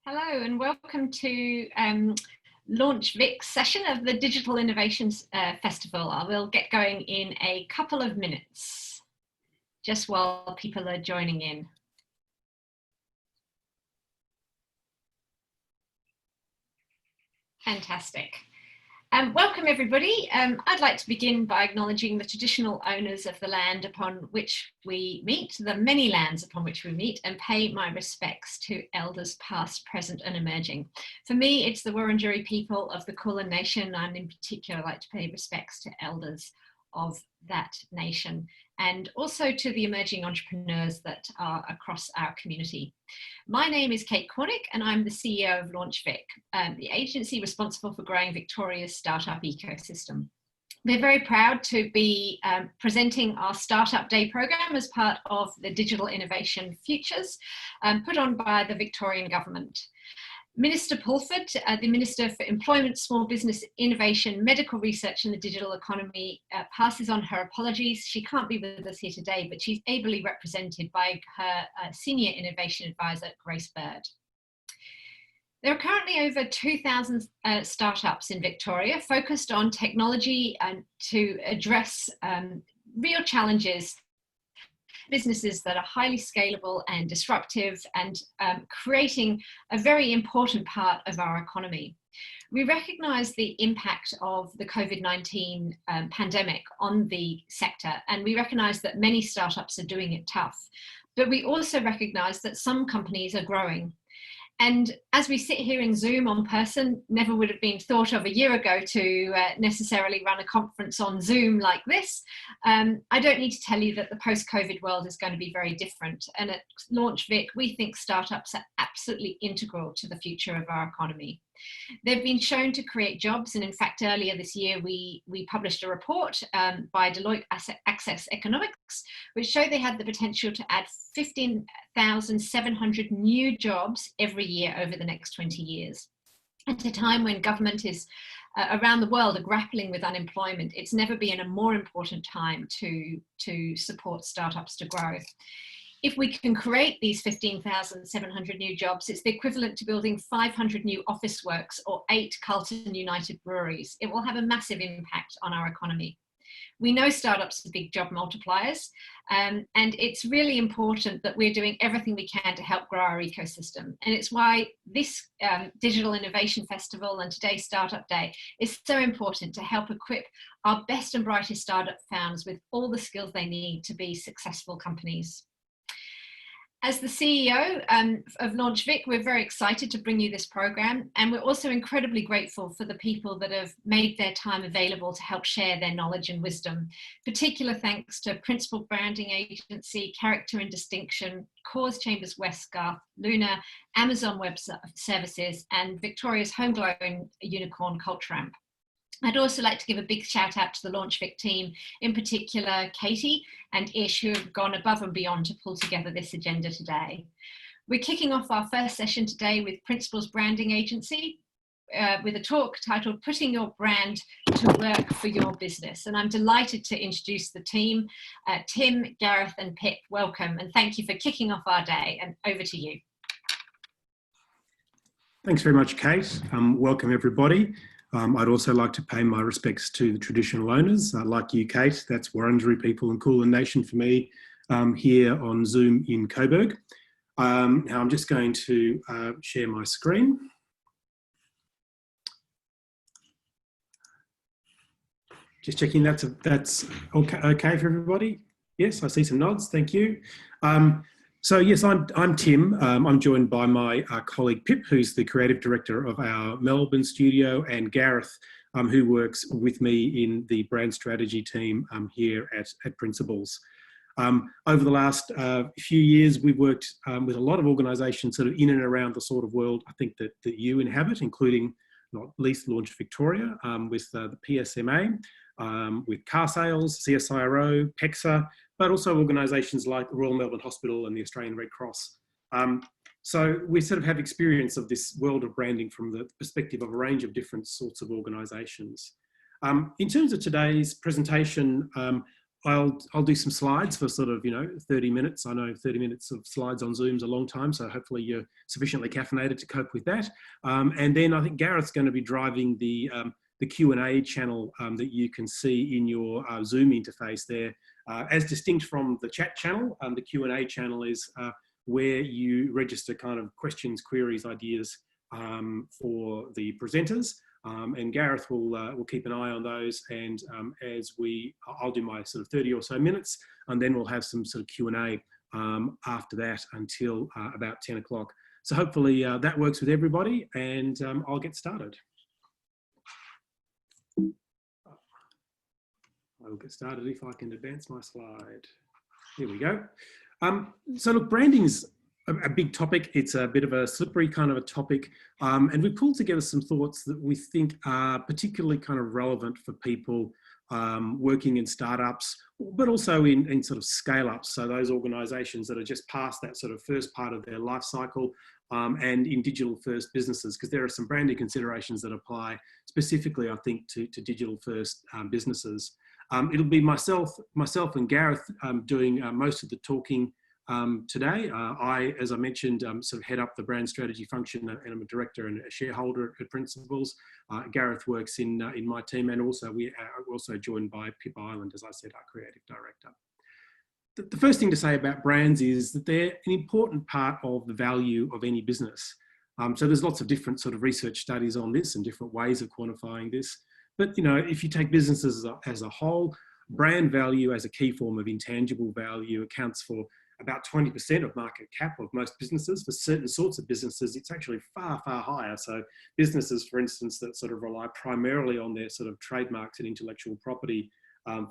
Hello and welcome to Launch Vic's session of the Digital Innovations Festival. I will get going in a couple of minutes, just while people are joining in. Fantastic. Welcome everybody. I'd like to begin by acknowledging the traditional owners of the land upon which we meet, the many lands upon which we meet, and pay my respects to elders past, present and emerging. For me, it's the Wurundjeri people of the Kulin Nation, and in particular I'd like to pay respects to elders of that nation and also to the emerging entrepreneurs that are across our community. My name is Kate Cornick and I'm the CEO of Launch Vic, the agency responsible for growing Victoria's startup ecosystem. We're very proud to be presenting our Startup Day program as part of the Digital Innovation Futures put on by the Victorian Government. Minister Pulford, the Minister for Employment, Small Business, Innovation, Medical Research and the Digital Economy, passes on her apologies. She can't be with us here today, but she's ably represented by her Senior Innovation Advisor, Grace Bird. There are currently over 2,000 startups in Victoria focused on technology and to address real challenges, businesses that are highly scalable and disruptive and creating a very important part of our economy. We recognise the impact of the COVID-19 pandemic on the sector, and we recognise that many startups are doing it tough, but we also recognise that some companies are growing. And as we sit here in Zoom on person, never would have been thought of a year ago to necessarily run a conference on Zoom like this. I don't need to tell you that the post-COVID world is going to be very different. And at Launch Vic, we think startups are absolutely integral to the future of our economy. They've been shown to create jobs, and in fact earlier this year we published a report by Deloitte Access Economics which showed they had the potential to add 15,700 new jobs every year over the next 20 years. At a time when government is around the world are grappling with unemployment, it's never been a more important time to support startups to grow. If we can create these 15,700 new jobs, it's the equivalent to building 500 new Officeworks or 8 Carlton United breweries. It will have a massive impact on our economy. We know startups are big job multipliers, and it's really important that we're doing everything we can to help grow our ecosystem. And it's why this Digital Innovation Festival and today's Startup Day is so important to help equip our best and brightest startup founders with all the skills they need to be successful companies. As the CEO of Launch Vic, we're very excited to bring you this program, and we're also incredibly grateful for the people that have made their time available to help share their knowledge and wisdom. Particular thanks to Principal Branding Agency, Character and Distinction, Cause Chambers Westgarth, Luna, Amazon Web Services, and Victoria's homegrown unicorn Culturamp. I'd also like to give a big shout out to the Launch Vic team, in particular Katie and Ish, who have gone above and beyond to pull together this agenda today. We're kicking off our first session today with Principal's Branding Agency with a talk titled Putting Your Brand to Work for Your Business. And I'm delighted to introduce the team. Tim, Gareth and Pip, welcome, and thank you for kicking off our day, and over to you. Thanks very much, Kate. Welcome everybody. I'd also like to pay my respects to the traditional owners, like you, Kate. That's Wurundjeri people and Kulin Nation for me here on Zoom in Coburg. Now I'm just going to share my screen. Just checking that's okay for everybody. Yes, I see some nods. Thank you. So yes, I'm Tim. I'm joined by my colleague Pip, who's the creative director of our Melbourne studio, and Gareth, who works with me in the brand strategy team here at Principals. Over the last few years, we've worked with a lot of organisations sort of in and around the sort of world I think that you inhabit, including not least Launch Victoria, with the PSMA, with car sales, CSIRO, PEXA, but also organisations like the Royal Melbourne Hospital and the Australian Red Cross. So we sort of have experience of this world of branding from the perspective of a range of different sorts of organisations. In terms of today's presentation, I'll do some slides for sort of 30 minutes. I know 30 minutes of slides on Zoom's a long time, so hopefully you're sufficiently caffeinated to cope with that. And then I think Gareth's going to be driving the Q&A channel that you can see in your Zoom interface there. As distinct from the chat channel, the Q&A channel is where you register kind of questions, queries, ideas for the presenters. And Gareth will keep an eye on those, and I'll do my sort of 30 or so minutes, and then we'll have some sort of Q&A after that until about 10 o'clock. So hopefully that works with everybody, and I'll get started. I will get started if I can advance my slide. Here we go. So look, branding's a big topic. It's a bit of a slippery kind of a topic. And we pulled together some thoughts that we think are particularly kind of relevant for people working in startups, but also in sort of scale ups. So those organizations that are just past that sort of first part of their life cycle, and in digital first businesses, because there are some branding considerations that apply specifically, I think, to digital first businesses. It'll be myself and Gareth doing most of the talking today. As I mentioned, sort of head up the brand strategy function, and I'm a director and a shareholder at Principles. Gareth works in my team, and also we are also joined by Pip Ireland, as I said, our creative director. The first thing to say about brands is that they're an important part of the value of any business. So there's lots of different sort of research studies on this and different ways of quantifying this. But, if you take businesses as a whole, brand value as a key form of intangible value accounts for about 20% of market cap of most businesses. For certain sorts of businesses, it's actually far, far higher. So businesses, for instance, that sort of rely primarily on their sort of trademarks and intellectual property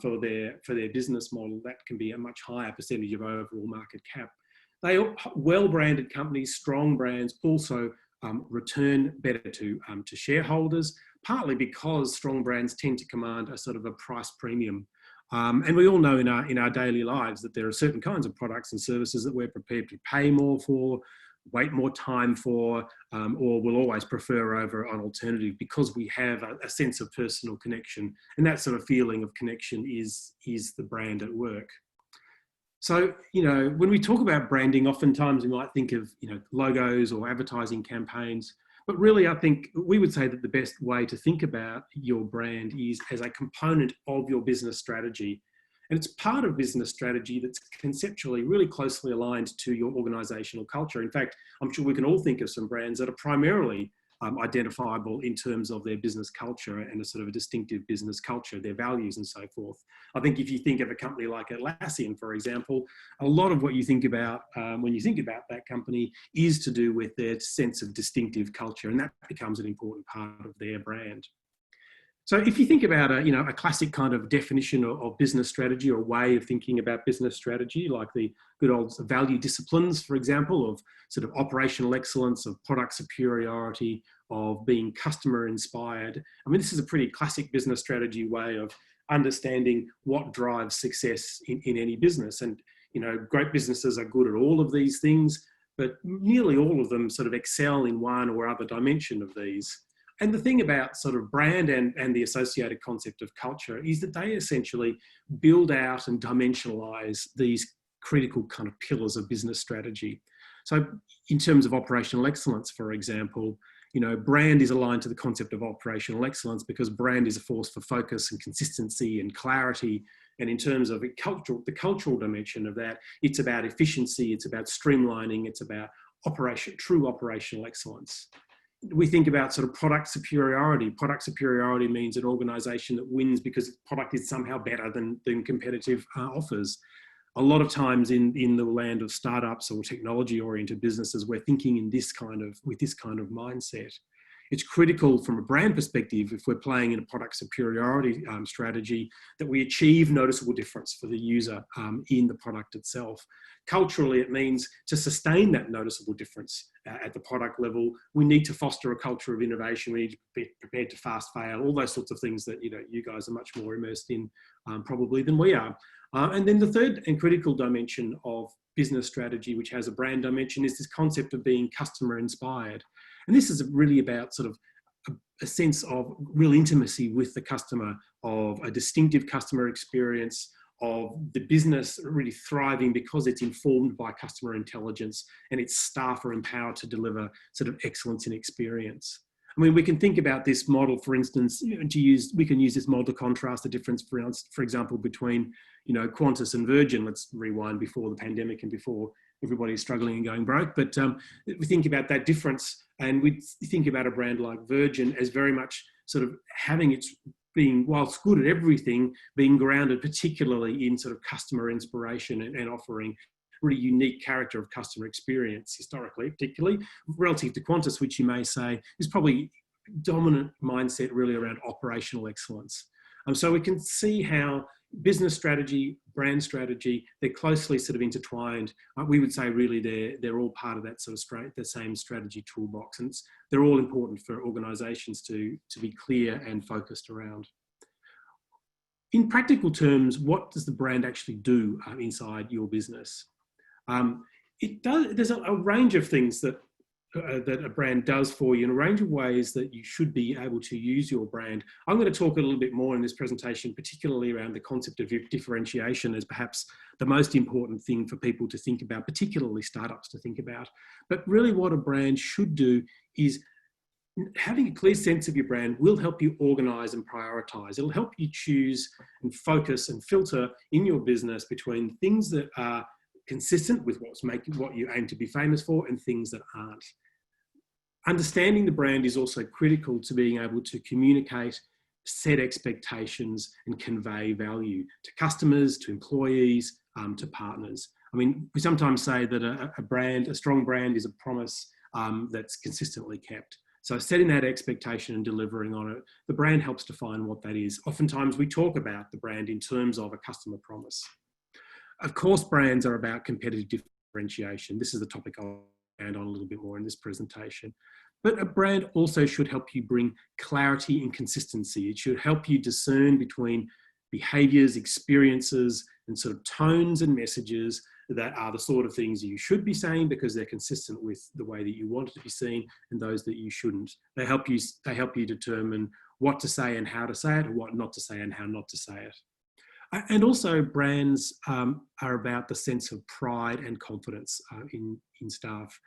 for their business model, that can be a much higher percentage of overall market cap. Well-branded companies, strong brands, also return better to shareholders, partly because strong brands tend to command a sort of a price premium. And we all know in our daily lives that there are certain kinds of products and services that we're prepared to pay more for, wait more time for, or will always prefer over an alternative, because we have a sense of personal connection. And that sort of feeling of connection is the brand at work. So, when we talk about branding, oftentimes we might think of, logos or advertising campaigns. But really, I think we would say that the best way to think about your brand is as a component of your business strategy. And it's part of business strategy that's conceptually really closely aligned to your organizational culture. In fact, I'm sure we can all think of some brands that are primarily identifiable in terms of their business culture and a sort of a distinctive business culture, their values and so forth. I think if you think of a company like Atlassian, for example, a lot of what you think about when you think about that company is to do with their sense of distinctive culture, and that becomes an important part of their brand. So if you think about a classic kind of definition of business strategy, or way of thinking about business strategy, like the good old value disciplines, for example, of sort of operational excellence, of product superiority, of being customer inspired. I mean, this is a pretty classic business strategy way of understanding what drives success in any business. And, great businesses are good at all of these things, but nearly all of them sort of excel in one or other dimension of these. And the thing about sort of brand and the associated concept of culture is that they essentially build out and dimensionalize these critical kind of pillars of business strategy. So in terms of operational excellence, for example, brand is aligned to the concept of operational excellence because brand is a force for focus and consistency and clarity. And in terms of the cultural dimension of that, it's about efficiency, it's about streamlining, it's about true operational excellence. We think about sort of product superiority. Product superiority means an organization that wins because its product is somehow better than competitive offers. A lot of times in the land of startups or technology-oriented businesses, we're thinking with this kind of mindset. It's critical from a brand perspective, if we're playing in a product superiority strategy, that we achieve noticeable difference for the user in the product itself. Culturally, it means to sustain that noticeable difference at the product level, we need to foster a culture of innovation. We need to be prepared to fast fail, all those sorts of things that you guys are much more immersed in probably than we are. And then the third and critical dimension of business strategy, which has a brand dimension, is this concept of being customer inspired. And this is really about sort of a sense of real intimacy with the customer, of a distinctive customer experience, of the business really thriving because it's informed by customer intelligence and its staff are empowered to deliver sort of excellence in experience. I mean, we can think about this model, for instance, we can use this model to contrast the difference, for example, between, Qantas and Virgin. Let's rewind before the pandemic and before everybody's struggling and going broke. But we think about that difference, and we think about a brand like Virgin as very much sort of having its being, whilst good at everything, being grounded particularly in sort of customer inspiration and offering really unique character of customer experience historically, particularly relative to Qantas, which you may say is probably dominant mindset really around operational excellence. So we can see how business strategy, brand strategy, they're closely sort of intertwined. We would say really they're all part of that sort of the same strategy toolbox, and they're all important for organisations to be clear and focused around. In practical terms, what does the brand actually do inside your business? There's a range of things that a brand does for you, and a range of ways that you should be able to use your brand. I'm going to talk a little bit more in this presentation, particularly around the concept of differentiation as perhaps the most important thing for people to think about, particularly startups to think about. But really what a brand should do is having a clear sense of your brand will help you organise and prioritise. It'll help you choose and focus and filter in your business between things that are consistent with what you aim to be famous for and things that aren't. Understanding the brand is also critical to being able to communicate, set expectations and convey value to customers, to employees, to partners. I mean, we sometimes say that a strong brand is a promise that's consistently kept. So setting that expectation and delivering on it, the brand helps define what that is. Oftentimes we talk about the brand in terms of a customer promise. Of course, brands are about competitive differentiation. This is the topic I'll expand on a little bit more in this presentation. But a brand also should help you bring clarity and consistency. It should help you discern between behaviours, experiences, and sort of tones and messages that are the sort of things you should be saying because they're consistent with the way that you want it to be seen, and those that you shouldn't. They help you determine what to say and how to say it, or what not to say and how not to say it. And also brands are about the sense of pride and confidence in staff.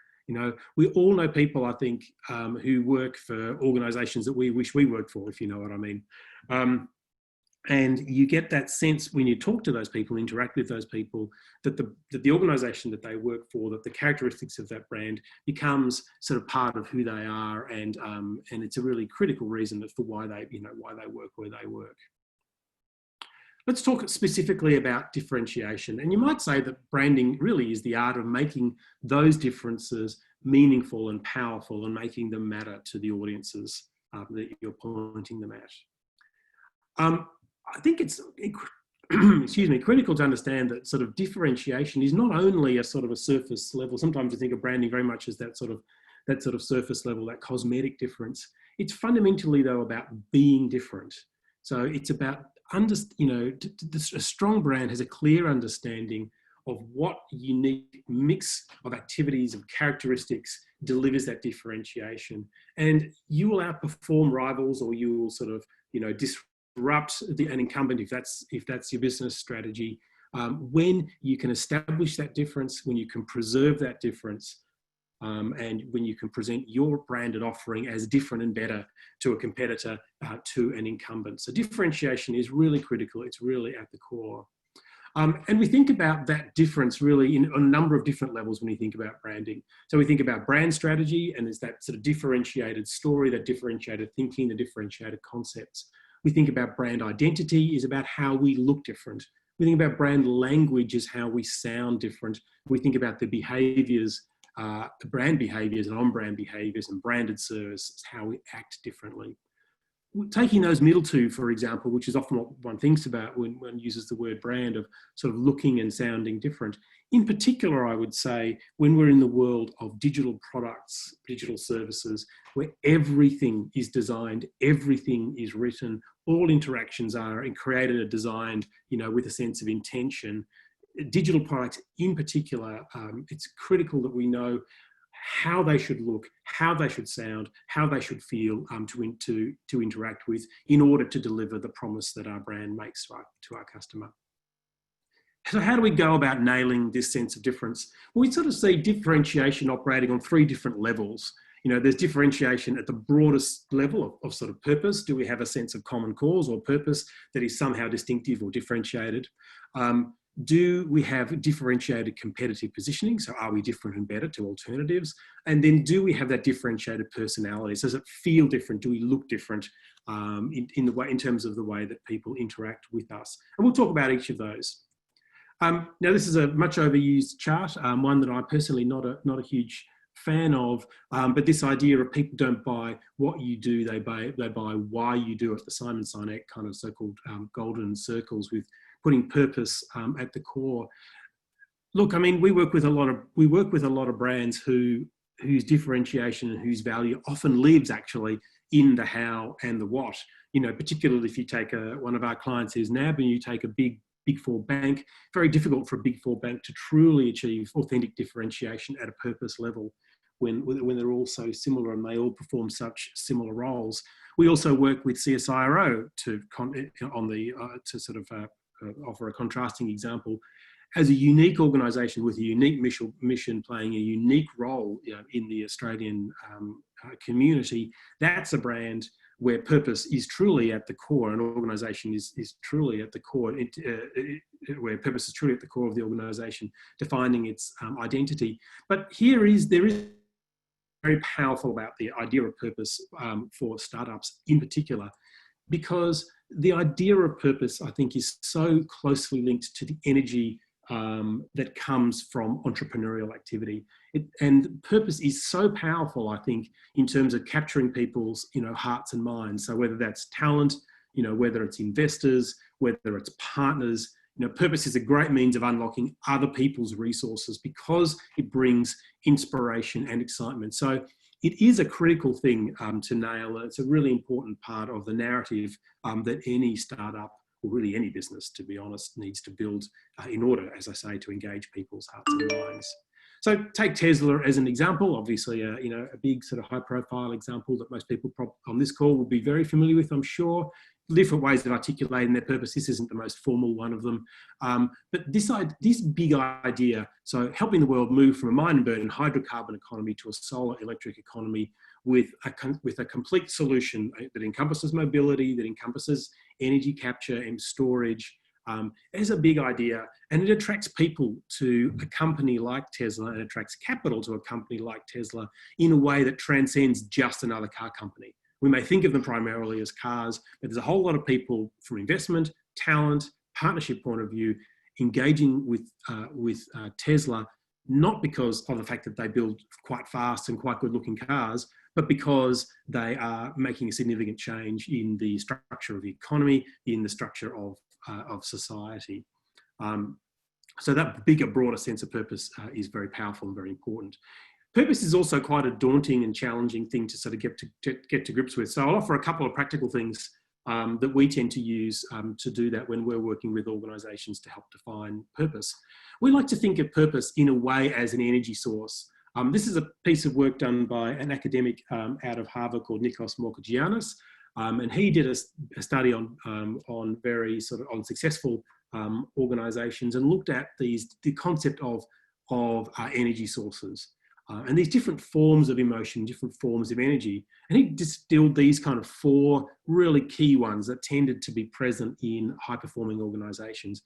We all know people, I think, who work for organisations that we wish we worked for, if you know what I mean. And you get that sense when you talk to those people, interact with those people, that the organisation that they work for, that the characteristics of that brand becomes sort of part of who they are, and it's a really critical reason for why they work where they work. Let's talk specifically about differentiation. And you might say that branding really is the art of making those differences meaningful and powerful and making them matter to the audiences that you're pointing them at. I think it's critical to understand that sort of differentiation is not only a sort of a surface level. Sometimes you think of branding very much as that sort of surface level, that cosmetic difference. It's fundamentally, though, about being different. So it's about a strong brand has a clear understanding of what unique mix of activities, of characteristics delivers that differentiation. And you will outperform rivals, or you will sort of, disrupt an incumbent if that's your business strategy. When you can establish that difference, when you can preserve that difference, and when you can present your branded offering as different and better to a competitor, to an incumbent. So differentiation is really critical. It's really at the core. And we think about that difference really on a number of different levels when we think about branding. So we think about brand strategy, and there's that sort of differentiated story, that differentiated thinking, the differentiated concepts. We think about brand identity is about how we look different. We think about brand language as how we sound different. We think about the behaviours, the brand behaviours and on-brand behaviours and branded service, how we act differently. Taking those middle two, for example, which is often what one thinks about when one uses the word brand, of sort of looking and sounding different. In particular, I would say when we're in the world of digital products, digital services, where everything is designed, everything is written, all interactions are created and designed, with a sense of intention. Digital products in particular, it's critical that we know how they should look, how they should sound, how they should feel to interact with, in order to deliver the promise that our brand makes to our customer. So how do we go about nailing this sense of difference? Well, we sort of see differentiation operating on three different levels. You know, there's differentiation at the broadest level of sort of purpose. Do we have a sense of common cause or purpose that is somehow distinctive or differentiated? Do we have differentiated competitive positioning? So are we different and better to alternatives? And then do we have that differentiated personality? So does it feel different? Do we look different in terms of the way that people interact with us? And we'll talk about each of those. Now, this is a much overused chart, one that I'm personally not a huge fan of, but this idea of people don't buy what you do, they buy why you do it, the Simon Sinek kind of so-called golden circles with putting purpose at the core. Look, I mean, we work with a lot of brands whose differentiation and whose value often lives actually in the how and the what. You know, particularly if you take one of our clients who's NAB and you take a Big Four bank, very difficult for a Big Four bank to truly achieve authentic differentiation at a purpose level when they're all so similar and they all perform such similar roles. We also work with CSIRO to sort of offer a contrasting example. As a unique organisation with a unique mission playing a unique role, you know, in the Australian community, that's a brand where purpose is truly at the core. An organisation is truly at the core, where purpose is truly at the core of the organisation, defining its identity. But there is very powerful about the idea of purpose for startups in particular, because the idea of purpose, I think, is so closely linked to the energy that comes from entrepreneurial activity. And purpose is so powerful, I think, in terms of capturing people's, you know, hearts and minds. So whether that's talent, you know, whether it's investors, whether it's partners, you know, purpose is a great means of unlocking other people's resources because it brings inspiration and excitement. So it is a critical thing to nail. It's a really important part of the narrative that any startup, or really any business, to be honest, needs to build in order, as I say, to engage people's hearts and minds. So take Tesla as an example, obviously, you know, a big sort of high profile example that most people on this call will be very familiar with, I'm sure. Different ways of articulating their purpose. This isn't the most formal one of them. But this big idea, so helping the world move from a mine and burn hydrocarbon economy to a solar electric economy with a complete solution that encompasses mobility, that encompasses energy capture and storage, is a big idea. And it attracts people to a company like Tesla and attracts capital to a company like Tesla in a way that transcends just another car company. We may think of them primarily as cars, but there's a whole lot of people from investment, talent, partnership point of view, engaging with Tesla, not because of the fact that they build quite fast and quite good looking cars, but because they are making a significant change in the structure of the economy, in the structure of society. So that bigger, broader sense of purpose is very powerful and very important. Purpose is also quite a daunting and challenging thing to sort of get to grips with. So I'll offer a couple of practical things that we tend to use to do that when we're working with organisations to help define purpose. We like to think of purpose in a way as an energy source. This is a piece of work done by an academic out of Harvard called Nikos Morkogiannis, and he did a study on very sort of on successful organisations and looked at the concept of energy sources. And these different forms of emotion, different forms of energy. And he distilled these kind of four really key ones that tended to be present in high-performing organisations.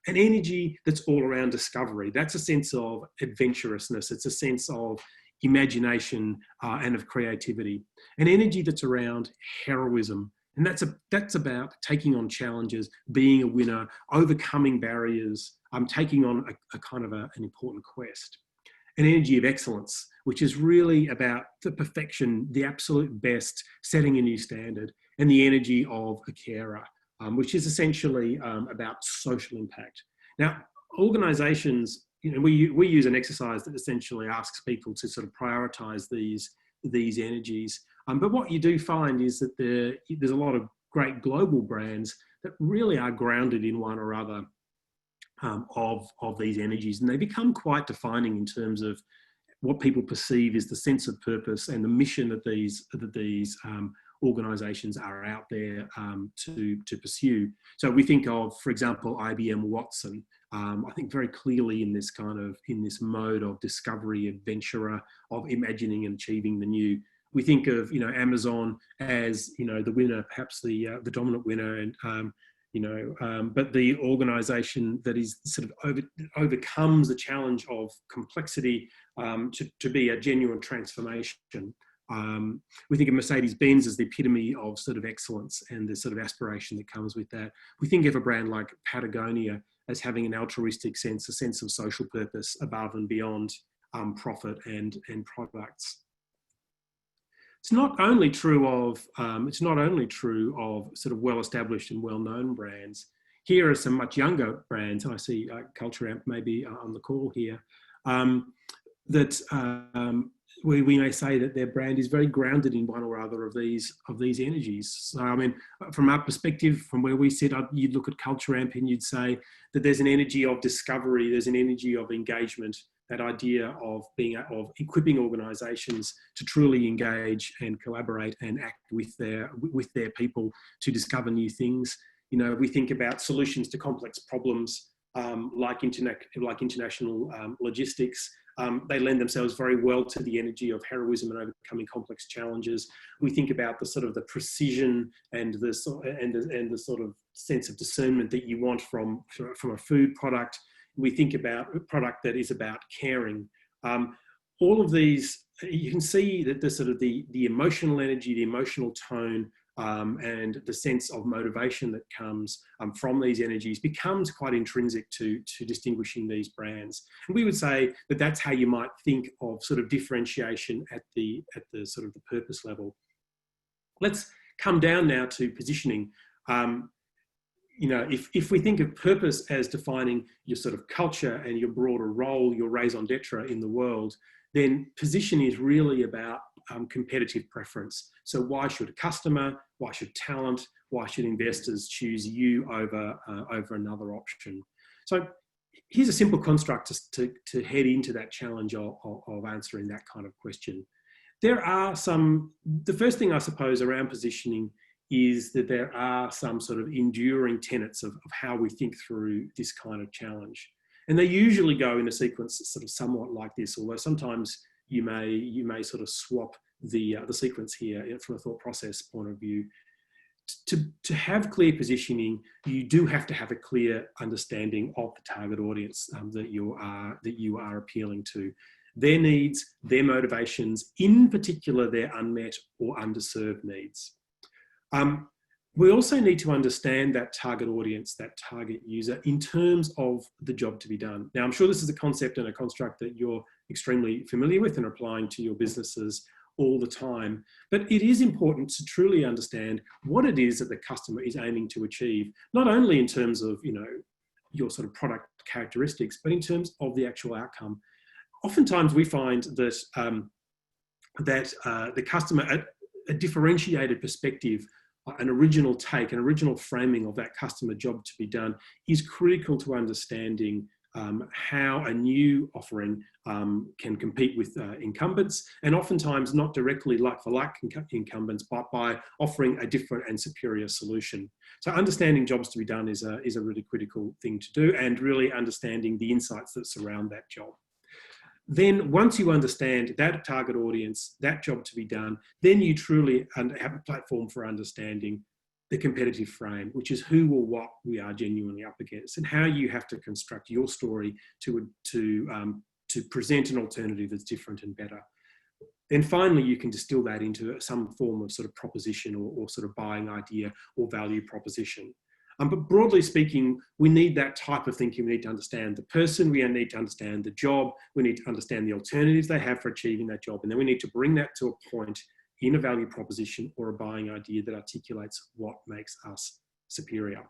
An energy that's all around discovery. That's a sense of adventurousness. It's a sense of imagination and of creativity. An energy that's around heroism. And that's about taking on challenges, being a winner, overcoming barriers, taking on a kind of an important quest. An energy of excellence, which is really about the perfection, the absolute best, setting a new standard, and the energy of a carer, which is essentially about social impact. Now, organisations, you know, we use an exercise that essentially asks people to sort of prioritise these energies. But what you do find is that there's a lot of great global brands that really are grounded in one or other of these energies, and they become quite defining in terms of what people perceive as the sense of purpose and the mission that these organisations are out there to pursue. So we think of, for example, IBM Watson. I think very clearly in this mode of discovery, adventurer, of imagining and achieving the new. We think of Amazon as the winner, perhaps the dominant winner, and but the organisation that is sort of overcomes the challenge of complexity to be a genuine transformation. We think of Mercedes-Benz as the epitome of sort of excellence and the sort of aspiration that comes with that. We think of a brand like Patagonia as having an altruistic sense, a sense of social purpose above and beyond profit and products. It's not only true of sort of well-established and well-known brands. Here are some much younger brands, and I see Culture Amp maybe on the call here, we may say that their brand is very grounded in one or other of these energies. So, I mean, from our perspective, from where we sit, you'd look at Culture Amp and you'd say that there's an energy of discovery, there's an energy of engagement, that idea of equipping organisations to truly engage and collaborate and act with their people to discover new things. We think about solutions to complex problems like international logistics. They lend themselves very well to the energy of heroism and overcoming complex challenges. We think about the sort of the precision and the sort of sense of discernment that you want from a food product. We think about a product that is about caring. All of these, you can see that the emotional energy, the emotional tone, and the sense of motivation that comes from these energies becomes quite intrinsic to distinguishing these brands. And we would say that that's how you might think of sort of differentiation at the sort of the purpose level. Let's come down now to positioning. If we think of purpose as defining your sort of culture and your broader role, your raison d'etre in the world, then position is really about competitive preference. So why should a customer, why should talent, why should investors choose you over another option? So here's a simple construct to head into that challenge of answering that kind of question. The first thing I suppose around positioning is that there are some sort of enduring tenets of how we think through this kind of challenge. And they usually go in a sequence sort of somewhat like this, although sometimes you may sort of swap the sequence here from a thought process point of view. To have clear positioning, you do have to have a clear understanding of the target audience that you are appealing to. Their needs, their motivations, in particular their unmet or underserved needs. We also need to understand that target audience, that target user, in terms of the job to be done. Now, I'm sure this is a concept and a construct that you're extremely familiar with and applying to your businesses all the time. But it is important to truly understand what it is that the customer is aiming to achieve, not only in terms of your sort of product characteristics, but in terms of the actual outcome. Oftentimes, we find that the customer, a differentiated perspective, an original take, an original framing of that customer job to be done is critical to understanding how a new offering can compete with incumbents, and oftentimes not directly like for like incumbents, but by offering a different and superior solution. So understanding jobs to be done is a really critical thing to do, and really understanding the insights that surround that job. Then once you understand that target audience, that job to be done, then you truly have a platform for understanding the competitive frame, which is who or what we are genuinely up against, and how you have to construct your story to present an alternative that's different and better. Then finally, you can distill that into some form of sort of proposition or sort of buying idea or value proposition. But broadly speaking, we need that type of thinking. We need to understand the person, we need to understand the job, we need to understand the alternatives they have for achieving that job, and then we need to bring that to a point in a value proposition or a buying idea that articulates what makes us superior.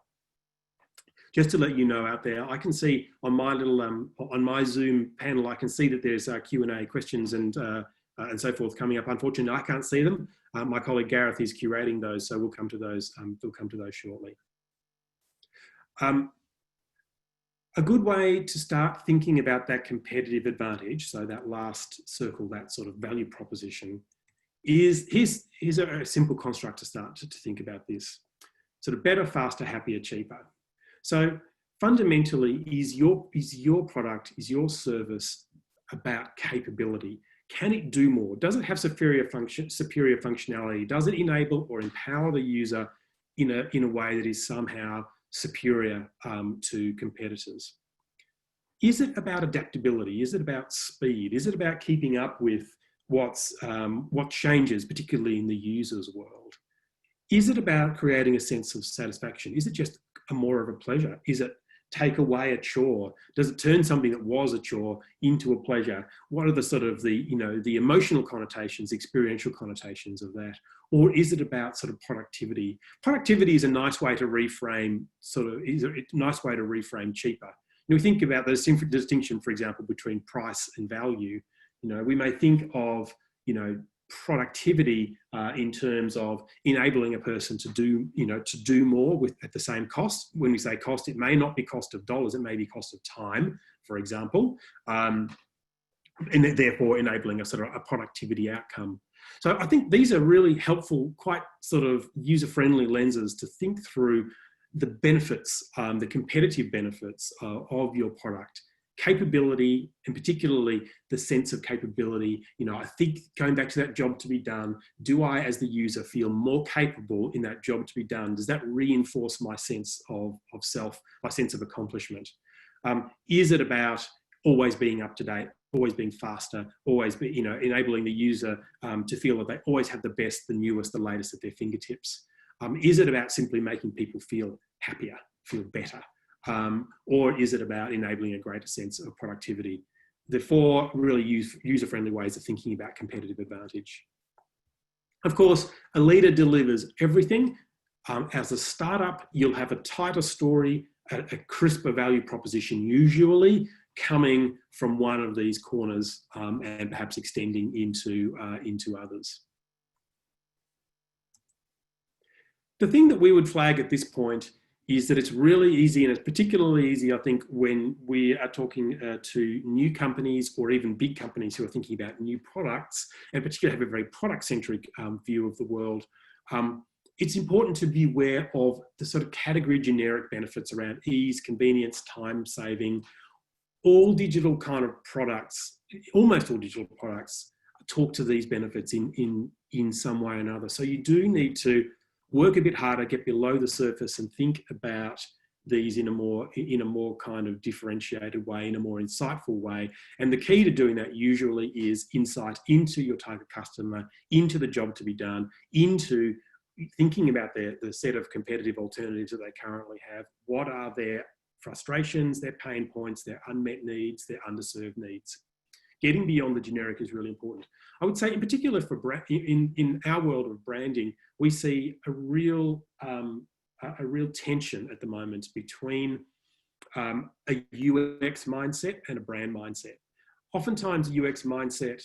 Just to let you know out there, I can see on my little, on my Zoom panel, I can see that there's Q&A questions and so forth coming up. Unfortunately, I can't see them. My colleague Gareth is curating those, so we'll come to those shortly. A good way to start thinking about that competitive advantage, so that last circle, that sort of value proposition, here's a simple construct to start to think about this. Sort of better, faster, happier, cheaper. So fundamentally, is your product, is your service about capability? Can it do more? Does it have superior functionality? Does it enable or empower the user in a way that is somehow superior to competitors? Is it about adaptability? Is it about speed? Is it about keeping up with what changes, particularly in the user's world? Is it about creating a sense of satisfaction? Is it just more of a pleasure? Is it take away a chore? Does it turn something that was a chore into a pleasure? What are the sort of the emotional connotations, experiential connotations of that? Or is it about sort of productivity? Productivity is a nice way to reframe cheaper. We think about the distinction, for example, between price and value. We may think of, productivity in terms of enabling a person to do more at the same cost. When we say cost, it may not be cost of dollars, it may be cost of time, for example, and therefore enabling a sort of a productivity outcome. So I think these are really helpful, quite sort of user-friendly lenses to think through the benefits, the competitive benefits of your product. Capability, and particularly the sense of capability. I think going back to that job to be done, do I, as the user, feel more capable in that job to be done? Does that reinforce my sense of self, my sense of accomplishment? Is it about always being up to date, always being faster, always enabling the user to feel that they always have the best, the newest, the latest at their fingertips? Is it about simply making people feel happier, feel better? Or is it about enabling a greater sense of productivity? The four really user-friendly ways of thinking about competitive advantage. Of course, a leader delivers everything. As a startup, you'll have a tighter story, a crisper value proposition, usually coming from one of these corners and perhaps extending into others. The thing that we would flag at this point is that it's really easy, and it's particularly easy, I think, when we are talking to new companies or even big companies who are thinking about new products, and particularly have a very product-centric view of the world. It's important to be aware of the sort of category generic benefits around ease, convenience, time saving. All digital kind of products, almost all digital products, talk to these benefits in some way or another. So you do need to work a bit harder, get below the surface and think about these in a more kind of differentiated way, in a more insightful way. And the key to doing that usually is insight into your target customer, into the job to be done, into thinking about the set of competitive alternatives that they currently have. What are their frustrations, their pain points, their unmet needs, their underserved needs? Getting beyond the generic is really important. I would say in particular in our world of branding, we see a real tension at the moment between a UX mindset and a brand mindset. Oftentimes a UX mindset,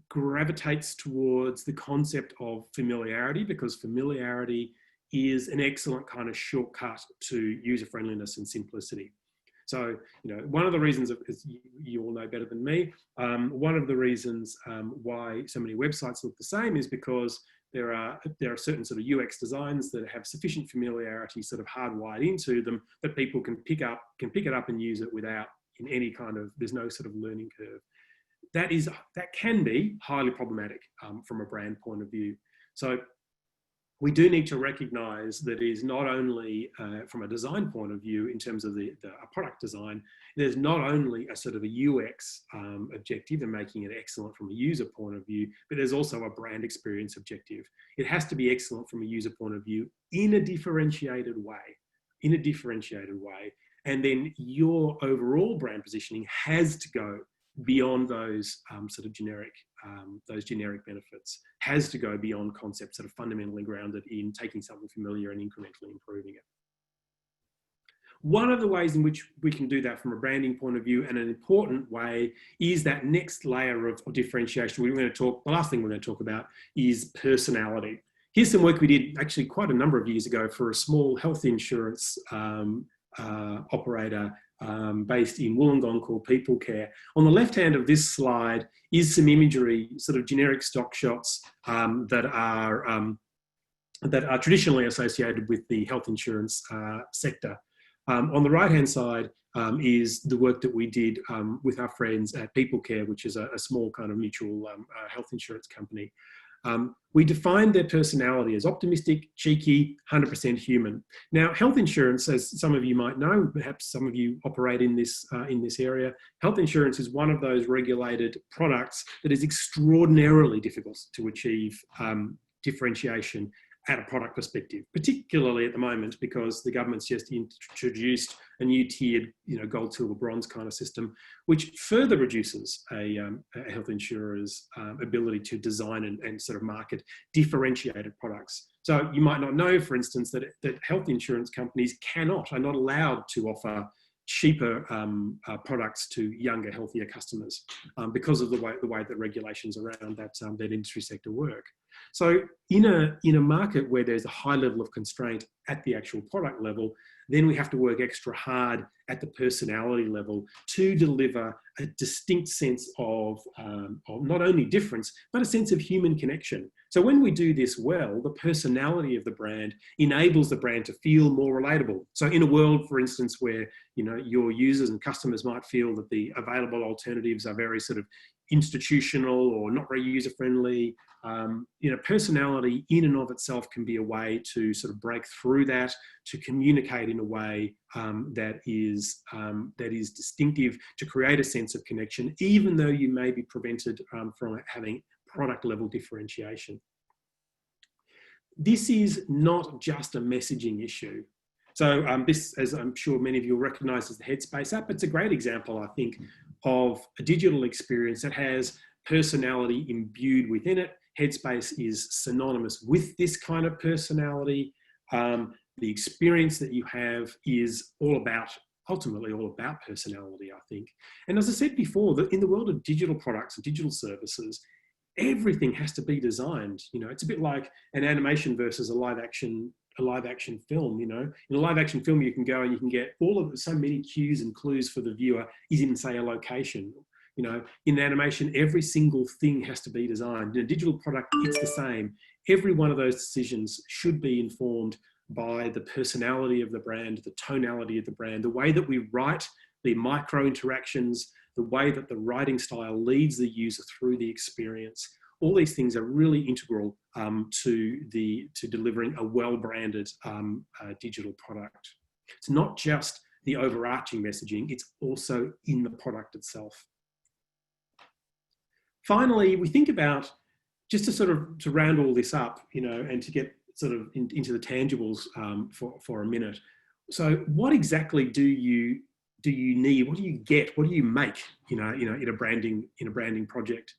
gravitates towards the concept of familiarity, because familiarity is an excellent kind of shortcut to user-friendliness and simplicity. So, one of the reasons, as you all know better than me, one of the reasons why so many websites look the same is because there are certain sort of UX designs that have sufficient familiarity sort of hardwired into them that people can pick it up and use it without in any kind of, there's no sort of learning curve. That can be highly problematic from a brand point of view. So we do need to recognise that it is not only from a design point of view in terms of a product design, there's not only a sort of a UX objective and making it excellent from a user point of view, but there's also a brand experience objective. It has to be excellent from a user point of view in a differentiated way, And then your overall brand positioning has to go beyond those sort of generic benefits, has to go beyond concepts that are fundamentally grounded in taking something familiar and incrementally improving it. One of the ways in which we can do that from a branding point of view, and an important way, is that next layer of differentiation. The last thing we're going to talk about is personality. Here's some work we did actually quite a number of years ago for a small health insurance operator based in Wollongong called People Care. On the left hand of this slide is some imagery, sort of generic stock shots that are traditionally associated with the health insurance sector. On the right-hand side is the work that we did with our friends at People Care, which is a small kind of mutual health insurance company. We defined their personality as optimistic, cheeky, 100% human. Now, health insurance, as some of you might know, perhaps some of you operate in this area, health insurance is one of those regulated products that is extraordinarily difficult to achieve differentiation at a product perspective, particularly at the moment because the government's just introduced a new tiered, gold, silver, bronze kind of system, which further reduces a health insurer's ability to design and sort of market differentiated products. So you might not know, for instance, that health insurance companies are not allowed to offer cheaper products to younger, healthier customers because of the way the regulations around that industry sector work. So in a market where there's a high level of constraint at the actual product level, then we have to work extra hard at the personality level to deliver a distinct sense of not only difference, but a sense of human connection. So when we do this well, the personality of the brand enables the brand to feel more relatable. So in a world, for instance, where your users and customers might feel that the available alternatives are very sort of institutional or not very user-friendly, personality in and of itself can be a way to sort of break through that, to communicate in a way that is distinctive, to create a sense of connection, even though you may be prevented from having product level differentiation. This is not just a messaging issue. So this, as I'm sure many of you will recognise as the Headspace app, it's a great example, I think, of a digital experience that has personality imbued within it. Headspace is synonymous with this kind of personality. The experience that you have is ultimately all about personality, I think. And as I said before, that in the world of digital products and digital services, everything has to be designed. It's a bit like an animation versus a live action film. In a live action film, you can go and you can get so many cues and clues for the viewer is in, say, a location. In animation, every single thing has to be designed. In a digital product, it's the same. Every one of those decisions should be informed by the personality of the brand, the tonality of the brand, the way that we write, the micro interactions, the way that the writing style leads the user through the experience. All these things are really integral to delivering a well-branded digital product. It's not just the overarching messaging, it's also in the product itself. Finally, we think about, just to round all this up, and to get sort of into the tangibles for a minute. So what exactly do you need? What do you get? What do you make? In a branding project.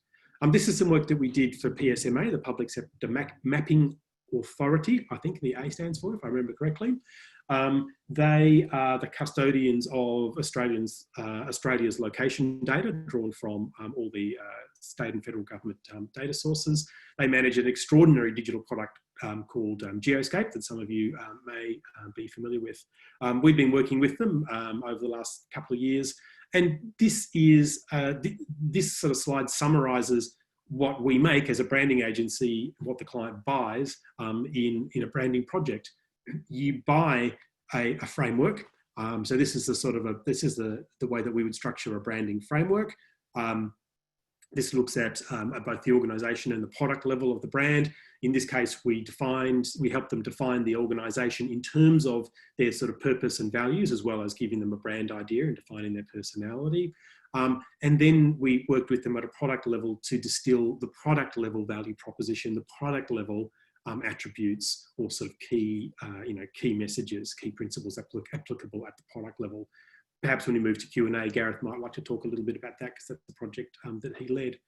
This is some work that we did for PSMA, the Public Sector Mapping Authority. I think the A stands for, if I remember correctly. They are the custodians of Australia's location data drawn from all the state and federal government data sources. They manage an extraordinary digital product called Geoscape that some of you may be familiar with. We've been working with them over the last couple of years, and this sort of slide summarises what we make as a branding agency, what the client buys in a branding project. You buy a framework. So this is the way that we would structure a branding framework. This looks at both the organisation and the product level of the brand. In this case, we helped them define the organisation in terms of their sort of purpose and values, as well as giving them a brand idea and defining their personality. And then we worked with them at a product level to distill the product level value proposition, the product level attributes, or sort of key messages, key principles applicable at the product level. Perhaps when we move to Q&A, Gareth might like to talk a little bit about that because that's the project that he led.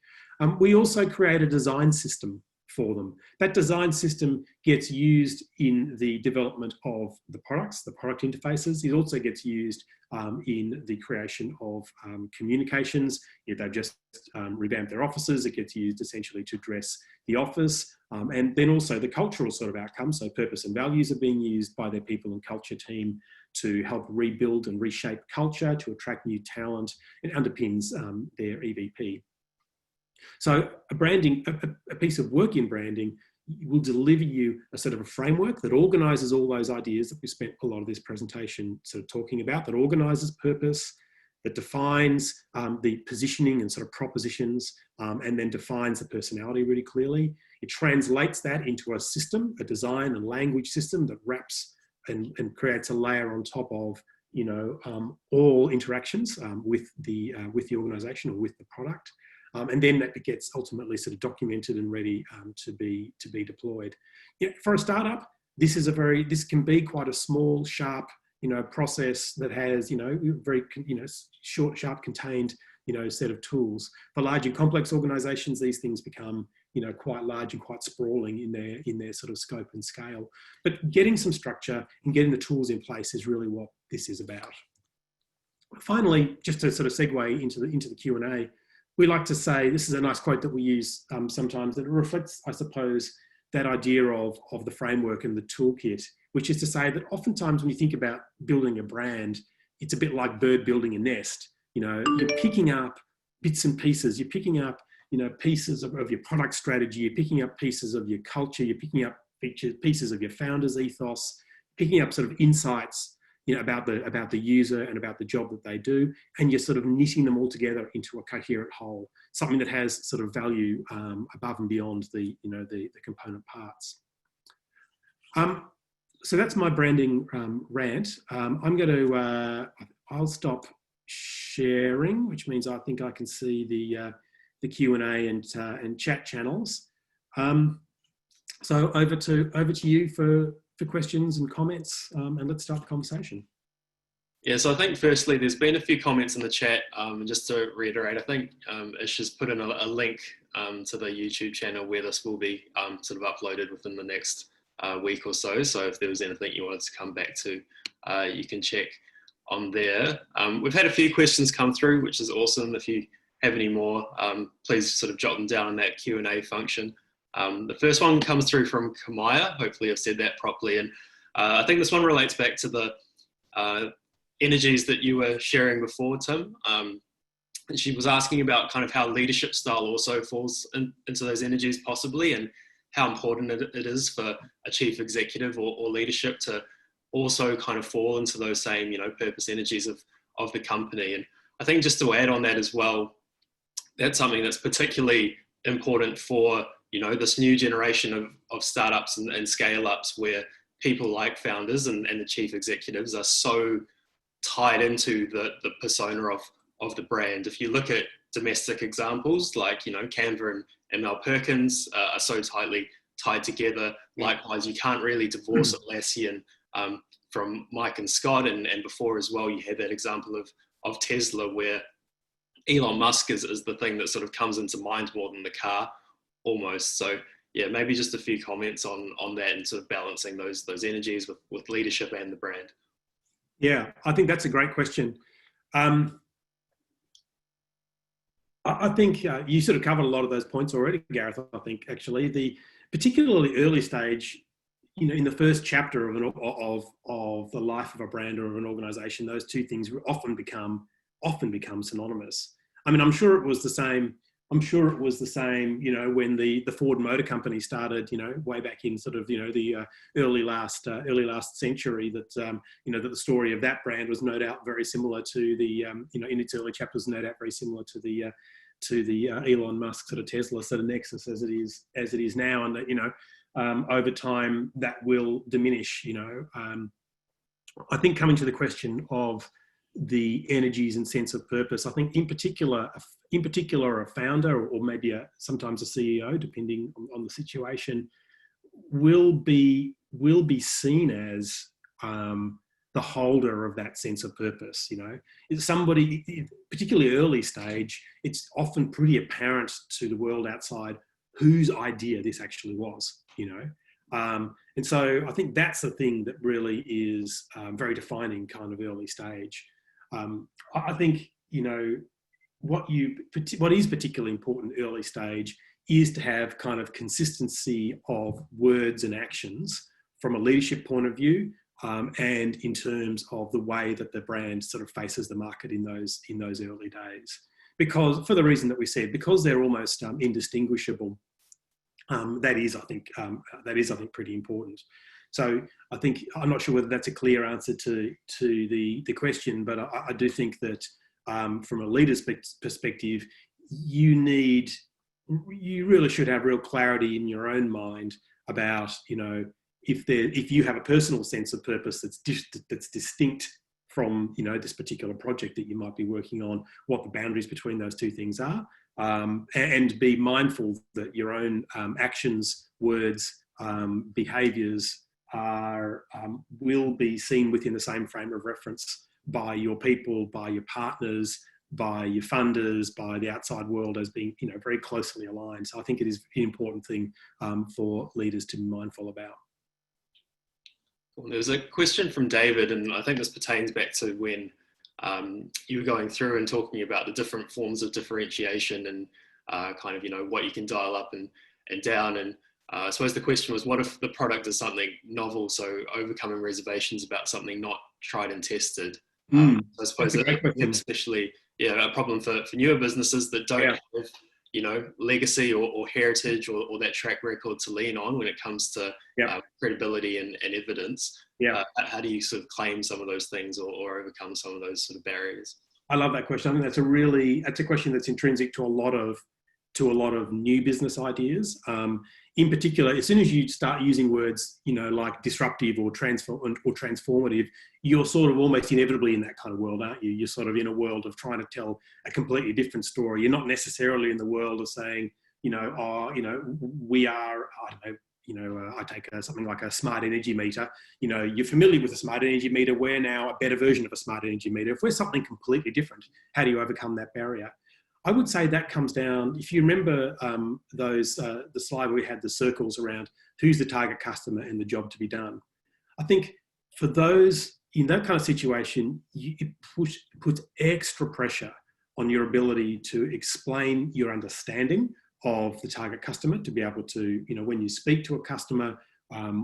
We also create a design system for them. That design system gets used in the development of the products, the product interfaces. It also gets used in the creation of communications. They've just revamped their offices. It gets used essentially to address the office. And then also the cultural sort of outcomes. So purpose and values are being used by their people and culture team to help rebuild and reshape culture, to attract new talent. It underpins their EVP. So a piece of work in branding will deliver you a sort of a framework that organises all those ideas that we spent a lot of this presentation sort of talking about, that organises purpose, that defines the positioning and sort of propositions, and then defines the personality really clearly. It translates that into a system, a design and language system that wraps and creates a layer on top of, you know, all interactions with the organisation or with the product. And then that gets ultimately sort of documented and ready to be deployed. You know, for a startup, this can be quite a small, sharp, you know, process that has, you know, very, you know, short, sharp, contained, you know, set of tools. For large and complex organisations, these things become, you know, quite large and quite sprawling in their sort of scope and scale. But getting some structure and getting the tools in place is really what this is about. Finally, just to sort of segue into the Q&A, we like to say, this is a nice quote that we use sometimes, that it reflects, I suppose, that idea of the framework and the toolkit, which is to say that oftentimes when you think about building a brand, it's a bit like bird building a nest. You know, you're picking up bits and pieces, you're picking up, you know, pieces of your product strategy, you're picking up pieces of your culture, you're picking up pieces of your founder's ethos, picking up sort of insights, you know, about the user and about the job that they do, and you're sort of knitting them all together into a coherent whole, something that has sort of value above and beyond the, you know, the component parts. So that's my branding rant. I'm going to I'll stop sharing, which means I think I can see the Q&A and chat channels. So over to you for questions and comments, and let's start the conversation. Yeah, so I think firstly, there's been a few comments in the chat, and just to reiterate, I think Ish has put in a link to the YouTube channel where this will be sort of uploaded within the next week or so. So if there was anything you wanted to come back to, you can check on there. We've had a few questions come through, which is awesome. If you have any more, please sort of jot them down in that Q&A function. The first one comes through from Kamaya. Hopefully I've said that properly. And I think this one relates back to the energies that you were sharing before, Tim. And she was asking about kind of how leadership style also falls into those energies possibly, and how important it is for a chief executive or leadership to also kind of fall into those same, you know, purpose energies of the company. And I think just to add on that as well, that's something that's particularly important for, you know, this new generation of startups and scale ups, where people like founders and the chief executives are so tied into the persona of the brand. If you look at domestic examples like, you know, Canva and Mel Perkins are so tightly tied together. Likewise, you can't really divorce Atlassian from Mike and Scott, and before as well, you had that example of Tesla, where Elon Musk is the thing that sort of comes into mind more than the car almost. So yeah, maybe just a few comments on that and sort of balancing those energies with leadership and the brand. Yeah, I think that's a great question. I think you sort of covered a lot of those points already, Gareth. I think actually the particularly early stage, you know, in the first chapter of the life of a brand or of an organisation, those two things often become synonymous. I mean, I'm sure it was the same. You know, when the Ford Motor Company started, you know, way back in sort of, you know, the early last century, that you know, that the story of that brand was no doubt very similar to the you know, in its early chapters, no doubt very similar to the Elon Musk sort of Tesla sort of nexus as it is now, and that, you know, over time that will diminish. You know, I think coming to the question of the energies and sense of purpose, I think in particular a founder, or maybe sometimes a CEO, depending on the situation, will be seen as the holder of that sense of purpose. You know, it's somebody, particularly early stage, it's often pretty apparent to the world outside whose idea this actually was. You know, and so I think that's the thing that really is very defining, kind of early stage. I think, you know, what is particularly important early stage is to have kind of consistency of words and actions from a leadership point of view, and in terms of the way that the brand sort of faces the market in those early days. Because for the reason that we said, because they're almost indistinguishable, that is, I think, pretty important. So I think, I'm not sure whether that's a clear answer to the question, but I do think that from a leader's perspective, you really should have real clarity in your own mind about, if you have a personal sense of purpose that's distinct from, this particular project that you might be working on, what the boundaries between those two things are, and be mindful that your own actions, words, behaviours will be seen within the same frame of reference by your people, by your partners, by your funders, by the outside world as being, very closely aligned. So I think it is an important thing for leaders to be mindful about. There was a question from David, and I think this pertains back to when you were going through and talking about the different forms of differentiation and what you can dial up and down. And I suppose the question was, what if the product is something novel, so overcoming reservations about something not tried and tested? I suppose that especially a problem for newer businesses that don't have legacy or heritage or that track record to lean on when it comes to credibility and evidence. How do you sort of claim some of those things or overcome some of those sort of barriers? I love that question. I think that's a question that's intrinsic to a lot of new business ideas. In particular, as soon as you start using words, like disruptive or transformative, you're sort of almost inevitably in that kind of world, aren't you? You're sort of in a world of trying to tell a completely different story. You're not necessarily in the world of saying, we are, I don't know, I take something like a smart energy meter. You're familiar with a smart energy meter. We're now a better version of a smart energy meter. If we're something completely different, how do you overcome that barrier? I would say that comes down, if you remember the slide where we had the circles around who's the target customer and the job to be done. I think for those, in that kind of situation, it puts extra pressure on your ability to explain your understanding of the target customer, to be able to, when you speak to a customer,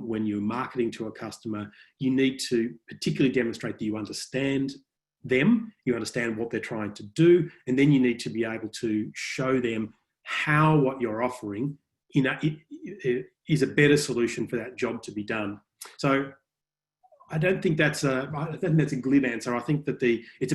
when you're marketing to a customer, you need to particularly demonstrate that you understand them, you understand what they're trying to do, and then you need to be able to show them how what you're offering is a better solution for that job to be done. So I don't think that's a glib answer. I think that it's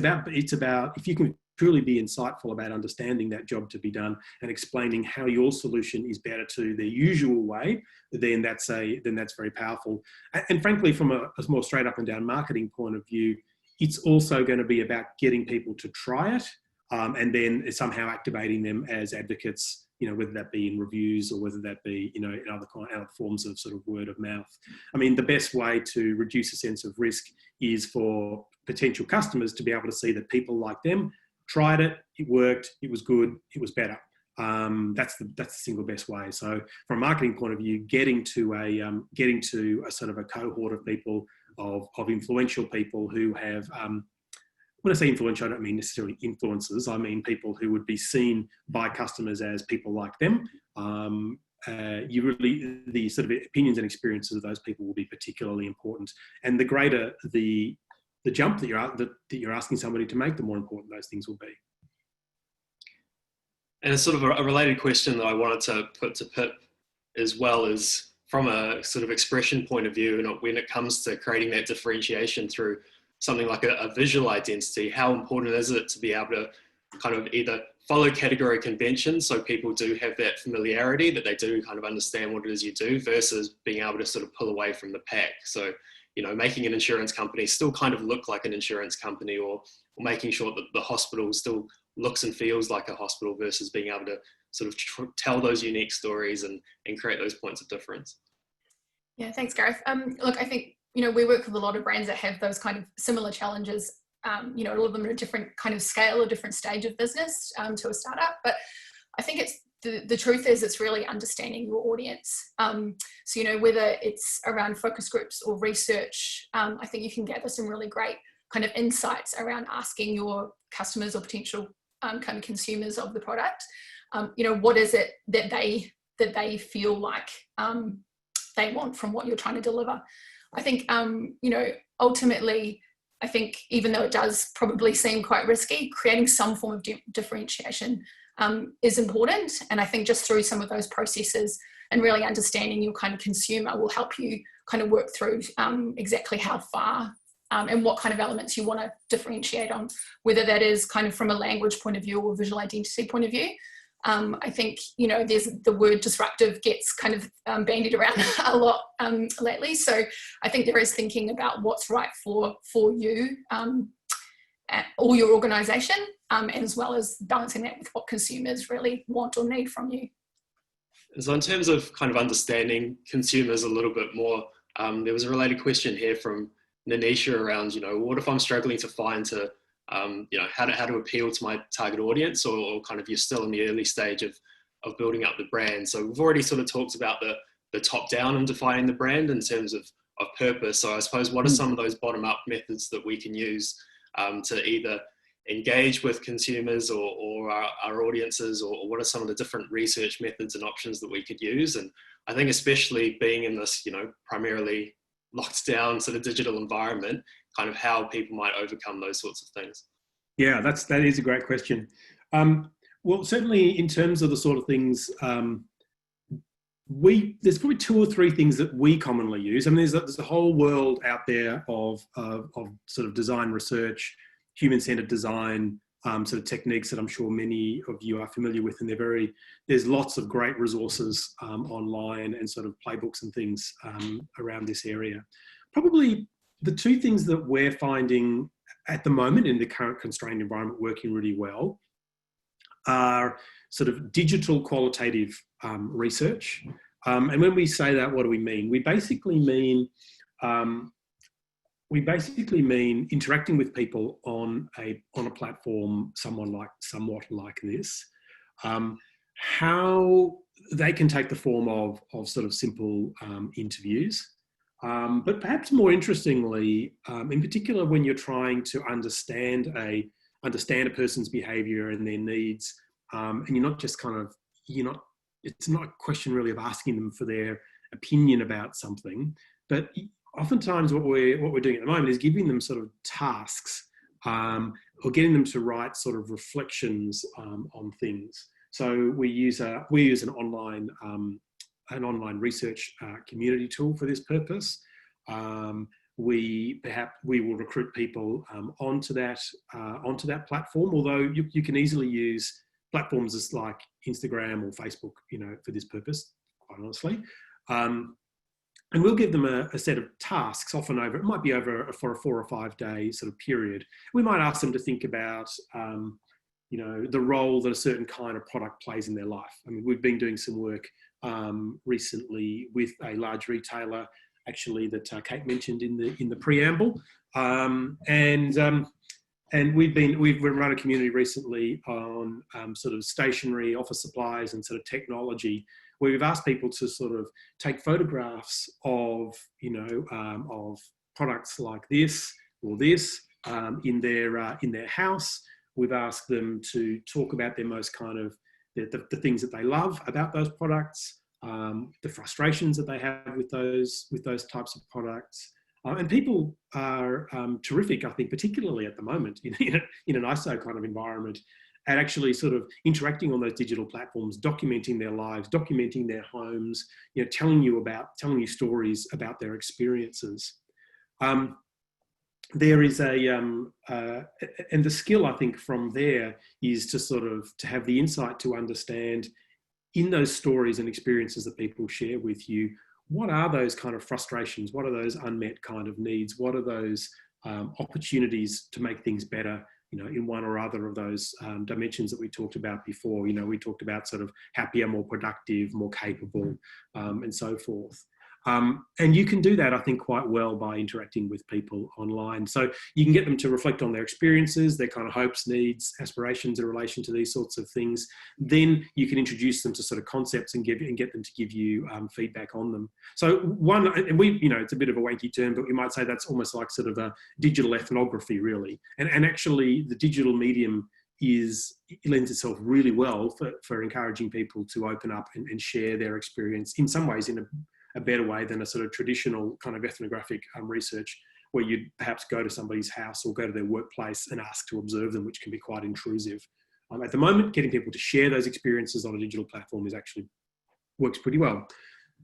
about if you can truly be insightful about understanding that job to be done and explaining how your solution is better to the usual way, then that's very powerful. And frankly, from a more straight up and down marketing point of view, it's also going to be about getting people to try it and then somehow activating them as advocates, whether that be in reviews or whether that be, in other forms of sort of word of mouth. I mean, the best way to reduce a sense of risk is for potential customers to be able to see that people like them tried it, it worked, it was good, it was better. That's the single best way. So from a marketing point of view, getting to a sort of a cohort of people, of influential people who have, when I say influential, I don't mean necessarily influencers. I mean people who would be seen by customers as people like them. The sort of opinions and experiences of those people will be particularly important. And the greater the jump that you're asking somebody to make, the more important those things will be. And it's sort of a related question that I wanted to put to Pip as well, is from a sort of expression point of view, and when it comes to creating that differentiation through something like a visual identity, how important is it to be able to kind of either follow category conventions, so people do have that familiarity, that they do kind of understand what it is you do, versus being able to sort of pull away from the pack. So, making an insurance company still kind of look like an insurance company, or making sure that the hospital still looks and feels like a hospital, versus being able to sort of tell those unique stories and create those points of difference. Yeah, thanks, Gareth. Look, I think, we work with a lot of brands that have those kind of similar challenges. A lot of them are a different kind of scale or different stage of business to a startup. But I think it's the truth is it's really understanding your audience. So, whether it's around focus groups or research, I think you can gather some really great kind of insights around asking your customers or potential kind of consumers of the product, what is it that they feel like they want from what you're trying to deliver. I think, you know, ultimately, I think even though it does probably seem quite risky, creating some form of differentiation is important. And I think just through some of those processes and really understanding your kind of consumer will help you kind of work through exactly how far and what kind of elements you want to differentiate on, whether that is kind of from a language point of view or visual identity point of view. I think, you know, there's the word disruptive gets kind of bandied around a lot lately. So I think there is thinking about what's right for you or your organisation, as well as balancing that with what consumers really want or need from you. So in terms of kind of understanding consumers a little bit more, there was a related question here from Nanisha around, you know, what if I'm struggling to find you know, how to appeal to my target audience, or kind of you're still in the early stage of building up the brand. So we've already sort of talked about the top down and defining the brand in terms of purpose. So I suppose what are some of those bottom up methods that we can use to either engage with consumers or our audiences, or what are some of the different research methods and options that we could use? And I think especially being in this, you know, primarily locked down sort of digital environment, kind of how people might overcome those sorts of things. Yeah, that is a great question. Well, certainly in terms of the sort of things, there's probably 2 or 3 things that we commonly use. I mean, there's a whole world out there of sort of design research, human-centered design, sort of techniques that I'm sure many of you are familiar with, and there's lots of great resources online and sort of playbooks and things around this area. Probably the 2 things that we're finding at the moment in the current constrained environment working really well are sort of digital qualitative research. And when we say that, what do we mean? We basically mean interacting with people on a platform somewhat like this. How they can take the form of sort of simple interviews. But perhaps more interestingly, in particular, when you're trying to understand a person's behaviour and their needs, and you're not just it's not a question really of asking them for their opinion about something, but oftentimes what we're doing at the moment is giving them sort of tasks, or getting them to write sort of reflections on things. So we use an online research community tool for this purpose. We will recruit people onto that platform, although you can easily use platforms as like Instagram or Facebook, you know, for this purpose, quite honestly. And we'll give them a set of tasks, often it might be for a 4 or 5 day sort of period. We might ask them to think about, you know, the role that a certain kind of product plays in their life. I mean, we've been doing some work recently with a large retailer, actually, that Kate mentioned in the preamble, and we've run a community recently on sort of stationery, office supplies, and sort of technology, where we've asked people to sort of take photographs of, you know, of products like this or this in their house. We've asked them to talk about their most kind of the things that they love about those products, the frustrations that they have with those types of products. And people are terrific, I think, particularly at the moment in an ISO kind of environment, at actually sort of interacting on those digital platforms, documenting their lives, documenting their homes, you know, telling you stories about their experiences. There is and the skill, I think, from there is to have the insight to understand in those stories and experiences that people share with you, what are those kind of frustrations? What are those unmet kind of needs? What are those opportunities to make things better, you know, in one or other of those dimensions that we talked about before? You know, we talked about sort of happier, more productive, more capable, and so forth. And you can do that, I think, quite well by interacting with people online. So you can get them to reflect on their experiences, their kind of hopes, needs, aspirations in relation to these sorts of things. Then you can introduce them to sort of concepts and get them to give you feedback on them. So and it's a bit of a wanky term, but we might say that's almost like sort of a digital ethnography, really. And actually, the digital medium lends itself really well for encouraging people to open up and share their experience, in some ways in a better way than a sort of traditional kind of ethnographic research, where you'd perhaps go to somebody's house or go to their workplace and ask to observe them, which can be quite intrusive. At the moment, getting people to share those experiences on a digital platform works pretty well.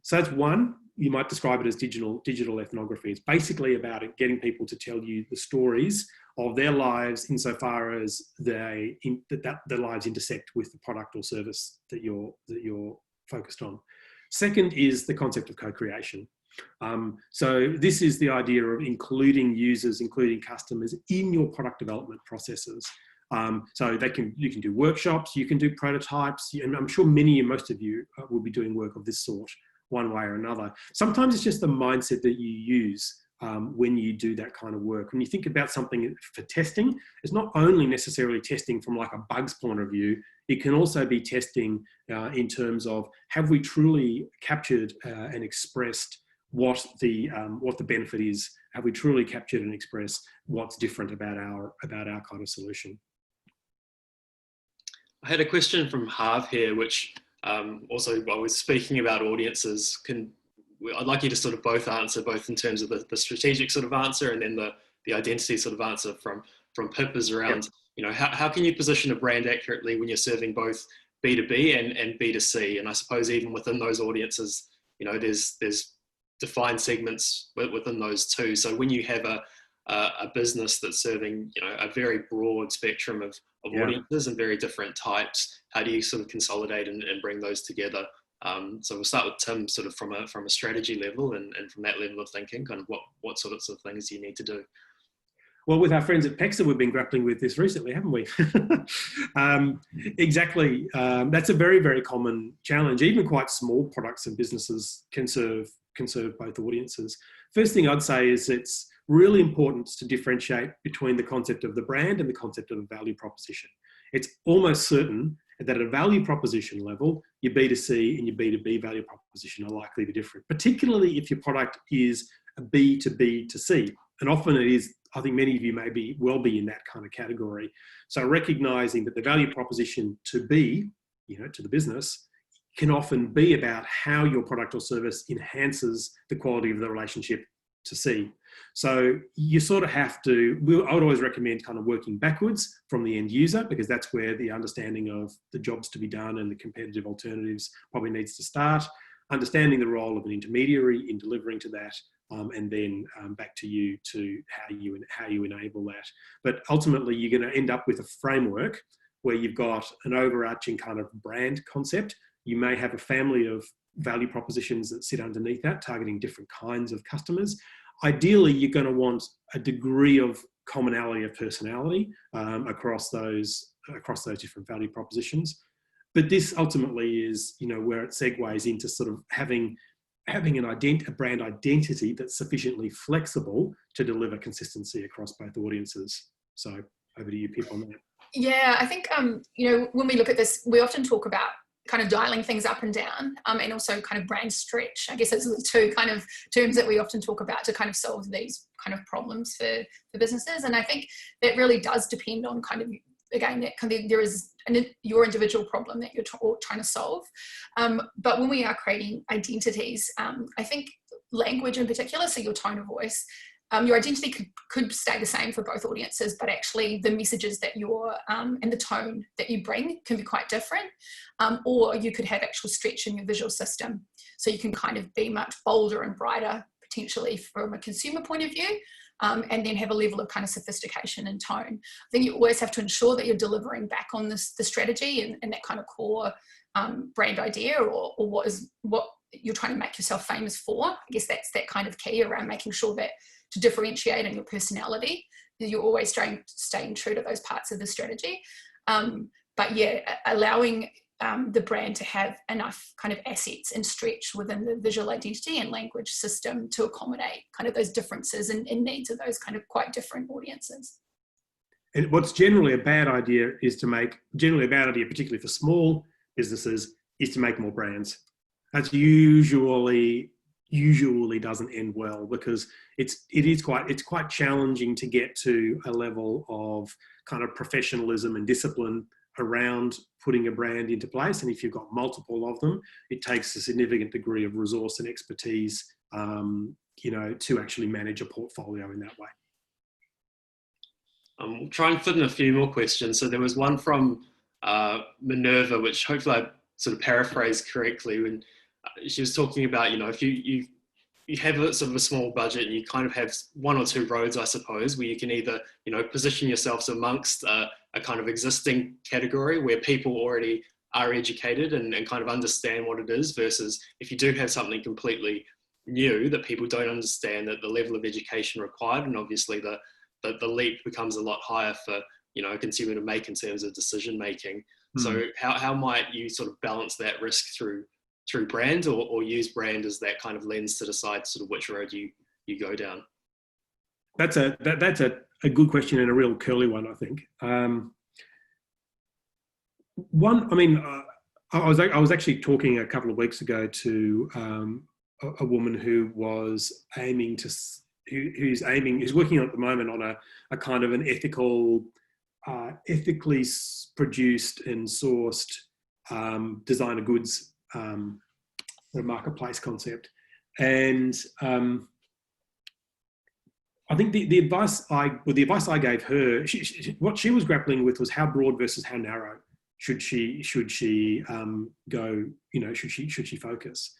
So that's one. You might describe it as digital ethnography. It's basically about getting people to tell you the stories of their lives insofar as their lives intersect with the product or service that you're focused on. Second is the concept of co-creation. So this is the idea of including users, including customers in your product development processes. So you can do workshops, you can do prototypes, and I'm sure most of you will be doing work of this sort one way or another. Sometimes it's just the mindset that you use when you do that kind of work. When you think about something for testing, it's not only necessarily testing from like a bugs point of view, it can also be testing in terms of, have we truly captured and expressed what the benefit is? Have we truly captured and expressed what's different about our kind of solution? I had a question from Harv here, which also, while we're speaking about audiences, I'd like you to sort of both answer, both in terms of the strategic sort of answer and then the identity sort of answer from Pip is around, you know, how can you position a brand accurately when you're serving both B2B and B2C? And I suppose even within those audiences, you know, there's defined segments within those too. So when you have a business that's serving, you know, a very broad spectrum of audiences and very different types, how do you sort of consolidate and bring those together? So we'll start with Tim, sort of from a strategy level and from that level of thinking, kind of what sorts of things do you need to do? Well, with our friends at PEXA, we've been grappling with this recently, haven't we? Exactly. That's a very, very common challenge. Even quite small products and businesses can serve both audiences. First thing I'd say is it's really important to differentiate between the concept of the brand and the concept of a value proposition. It's almost certain that at a value proposition level, your B2C and your B2B value proposition are likely to be different, particularly if your product is a B2B2C. And often it is, I think many of you may well be in that kind of category. So recognizing that the value proposition to B, you know, to the business, can often be about how your product or service enhances the quality of the relationship to C. So you sort of have to, I would always recommend kind of working backwards from the end user, because that's where the understanding of the jobs to be done and the competitive alternatives probably needs to start. Understanding the role of an intermediary in delivering to that, and then back to you to how you enable that. But ultimately, you're going to end up with a framework where you've got an overarching kind of brand concept. You may have a family of value propositions that sit underneath that, targeting different kinds of customers. Ideally, you're going to want a degree of commonality of personality across those different value propositions. But this ultimately is, you know, where it segues into sort of having a brand identity that's sufficiently flexible to deliver consistency across both audiences. So over to you, Pip, on that. Yeah, I think, you know, when we look at this, we often talk about kind of dialing things up and down, and also kind of brand stretch. I guess those are the two kind of terms that we often talk about to kind of solve these kind of problems for businesses. And I think that really does depend on kind of, again, that kind of, there is your individual problem that you're trying to solve. But when we are creating identities, I think language in particular, so your tone of voice, your identity could stay the same for both audiences, but actually the messages that you're and the tone that you bring can be quite different. Or you could have actual stretch in your visual system. So you can kind of be much bolder and brighter, potentially from a consumer point of view, and then have a level of kind of sophistication and tone. I think you always have to ensure that you're delivering back on the strategy and that kind of core brand idea, or what you're trying to make yourself famous for. I guess that's that kind of key around making sure that to differentiate in your personality, you're always staying true to those parts of the strategy. But yeah, allowing the brand to have enough kind of assets and stretch within the visual identity and language system to accommodate kind of those differences and needs of those kind of quite different audiences. And what's generally a bad idea, particularly for small businesses, is to make more brands. That's usually doesn't end well, because it's quite challenging to get to a level of kind of professionalism and discipline around putting a brand into place. And if you've got multiple of them, it takes a significant degree of resource and expertise, to actually manage a portfolio in that way. We'll try and fit in a few more questions. So there was one from Minerva, which hopefully I sort of paraphrased correctly, when she was talking about, if you have a sort of a small budget and you kind of have one or two roads, I suppose, where you can either, position yourselves amongst a kind of existing category where people already are educated and kind of understand what it is, versus if you do have something completely new that people don't understand, that the level of education required, and obviously the leap becomes a lot higher for a consumer to make in terms of decision making. So how might you sort of balance that risk through brand, or use brand as that kind of lens to decide sort of which road you go down? That's a good question, and a real curly one, I think. I was actually talking a couple of weeks ago to a woman who was who's working at the moment on a kind of an ethically produced and sourced designer goods marketplace concept. And I think the advice I gave her, what she was grappling with was how broad versus how narrow should she go, should she focus?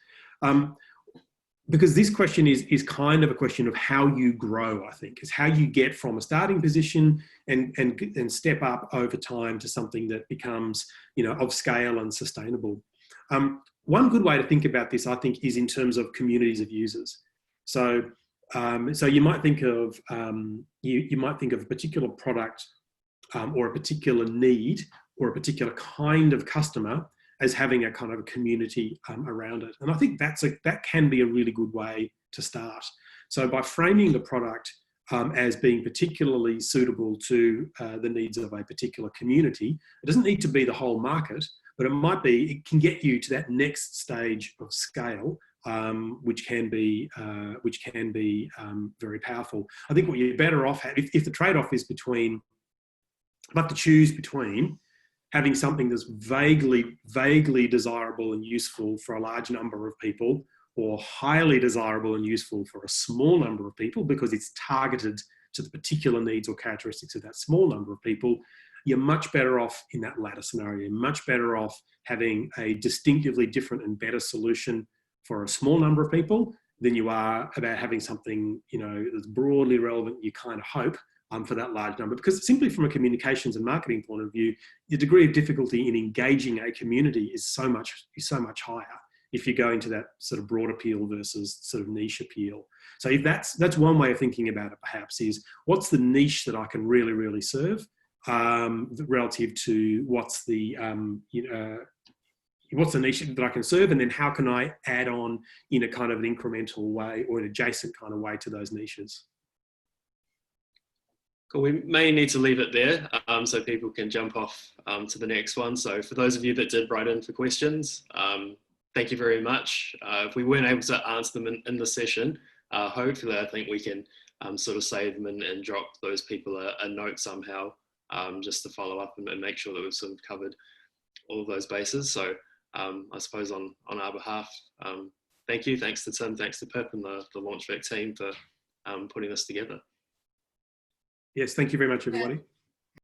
Because this question is kind of a question of how you grow, I think, is how you get from a starting position and step up over time to something that becomes, of scale and sustainable. One good way to think about this, I think, is in terms of communities of users. So you might think of you might think of a particular product or a particular need or a particular kind of customer as having a kind of a community around it. And I think that can be a really good way to start. So by framing the product as being particularly suitable to the needs of a particular community, it doesn't need to be the whole market, but it can get you to that next stage of scale, which can be very powerful. I think what you're better off if the trade-off is between, I'd have to choose between having something that's vaguely desirable and useful for a large number of people, or highly desirable and useful for a small number of people because it's targeted to the particular needs or characteristics of that small number of people, you're much better off in that latter scenario. You're much better off having a distinctively different and better solution for a small number of people than you are about having something, that's broadly relevant, you kind of hope, for that large number. Because simply from a communications and marketing point of view, the degree of difficulty in engaging a community is so much higher if you go into that sort of broad appeal versus sort of niche appeal. So if that's one way of thinking about it, perhaps, is what's the niche that I can really, really serve, relative to what's the niche that I can serve, and then how can I add on in a kind of an incremental way or an adjacent kind of way to those niches. Cool. We may need to leave it there so people can jump off to the next one. So for those of you that did write in for questions, thank you very much. If we weren't able to answer them in the session, hopefully I think we can sort of save them and drop those people a note somehow, just to follow up and make sure that we've sort of covered all of those bases. So I suppose on our behalf, thank you. Thanks to Tim, thanks to Pip and the Launchback team for putting this together. Yes, thank you very much, everybody.